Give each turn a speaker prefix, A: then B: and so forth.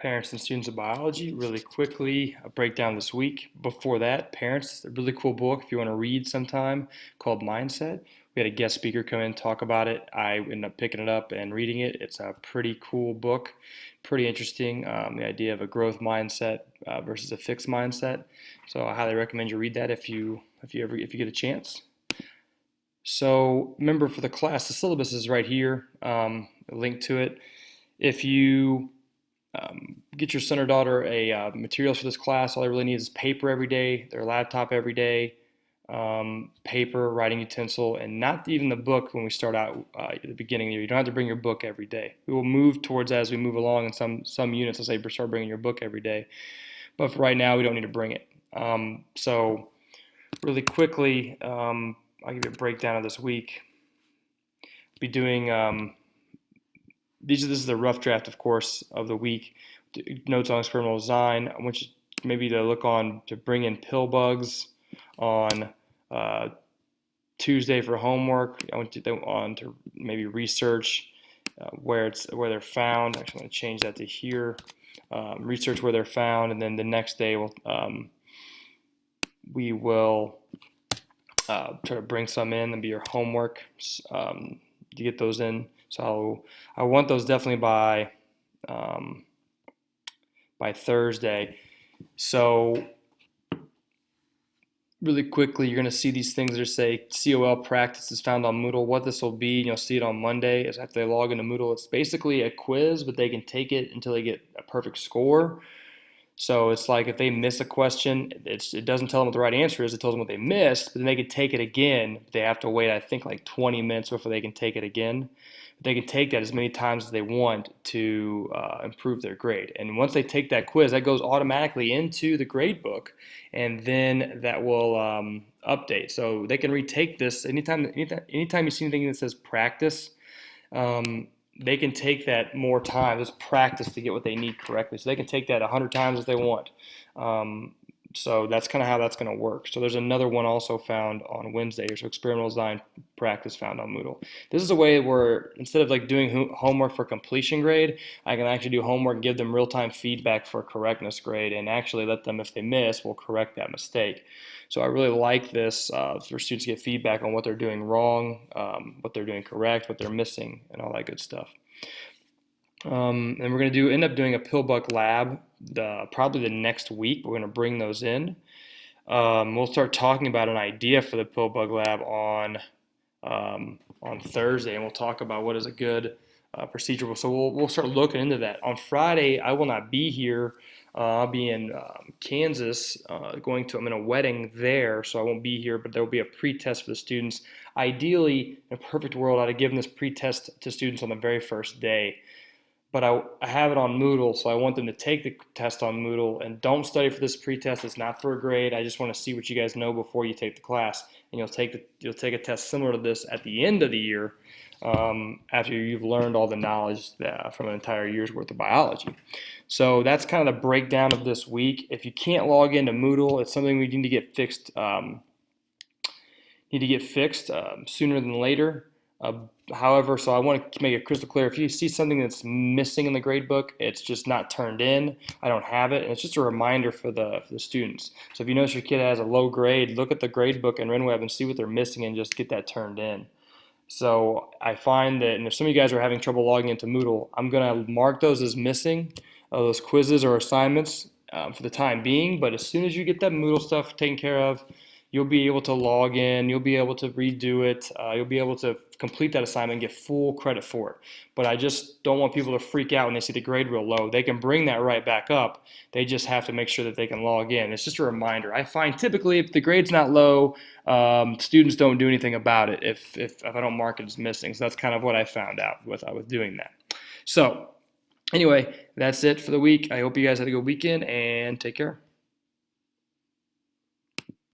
A: Parents and Students of Biology. Really quickly, a breakdown this week. Before that, Parents, a really cool book if you want to read sometime called Mindset. We had a guest speaker come in and talk about it. I ended up picking it up and reading it. It's a pretty cool book, pretty interesting. The idea of a growth mindset versus a fixed mindset. So I highly recommend you read that if you get a chance. So remember for the class, the syllabus is right here, a link to it. If you get your son or daughter a materials for this class, all they really need is paper every day, their laptop every day, paper, writing utensil, and not even the book when we start out at the beginning of the year. You don't have to bring your book every day. We will move towards that as we move along in some units. Let's say start bringing your book every day. But for right now, we don't need to bring it. So really quickly, I'll give you a breakdown of this week. Be doing this is the rough draft, of course, of the week. Notes on experimental design. I want you maybe to look on to bring in pill bugs on Tuesday for homework. I want you to maybe research where they're found. Actually, I'm going to change that to here. Research where they're found, and then the next day we will try to bring some in and be your homework to get those in. So I want those definitely by Thursday. So really quickly, you're going to see these things that say COL practice is found on Moodle. What this will be, you'll see it on Monday, is after they log into Moodle. It's basically a quiz, but they can take it until they get a perfect score. So it's like if they miss a question, it doesn't tell them what the right answer is. It tells them what they missed, but then they can take it again. They have to wait, I think, like 20 minutes before they can take it again. They can take that as many times as they want to improve their grade. And once they take that quiz, that goes automatically into the grade book, and then that will update. So they can retake this anytime you see anything that says practice. They can take that more time, just practice to get what they need correctly. So they can take that 100 times if they want. So that's kind of how that's going to work. So there's another one also found on Wednesday. So experimental design practice found on Moodle. This is a way where instead of like doing homework for completion grade, I can actually do homework, give them real-time feedback for correctness grade, and actually let them, if they miss, we'll correct that mistake. So I really like this for students to get feedback on what they're doing wrong, what they're doing correct, what they're missing, and all that good stuff. And we're going to end up doing a Pillbug lab probably the next week. We're going to bring those in. We'll start talking about an idea for the Pillbug lab on Thursday, and we'll talk about what is a good procedure. So we'll start looking into that. On Friday, I will not be here. I'll be in Kansas. I'm in a wedding there, so I won't be here. But there will be a pre-test for the students. Ideally, in a perfect world, I'd have given this pre-test to students on the very first day. But I have it on Moodle, so I want them to take the test on Moodle and don't study for this pre-test. It's not for a grade. I just want to see what you guys know before you take the class, and you'll take a test similar to this at the end of the year after you've learned all the knowledge from an entire year's worth of biology. So that's kind of the breakdown of this week. If you can't log into Moodle, it's something we need to get fixed. Sooner than later. However, so I want to make it crystal clear, if you see something that's missing in the grade book, it's just not turned in, I don't have it, and it's just a reminder for the students. So if you notice your kid has a low grade, look at the grade book in RenWeb and see what they're missing and just get that turned in. So I find that, and if some of you guys are having trouble logging into Moodle, I'm going to mark those as missing, those quizzes or assignments for the time being, but as soon as you get that Moodle stuff taken care of, you'll be able to log in, you'll be able to redo it, you'll be able to complete that assignment and get full credit for it. But I just don't want people to freak out when they see the grade real low. They can bring that right back up. They just have to make sure that they can log in. It's just a reminder. I find typically if the grade's not low, students don't do anything about it if I don't mark it as missing. So that's kind of what I found out with doing that. So anyway, that's it for the week. I hope you guys had a good weekend and take care.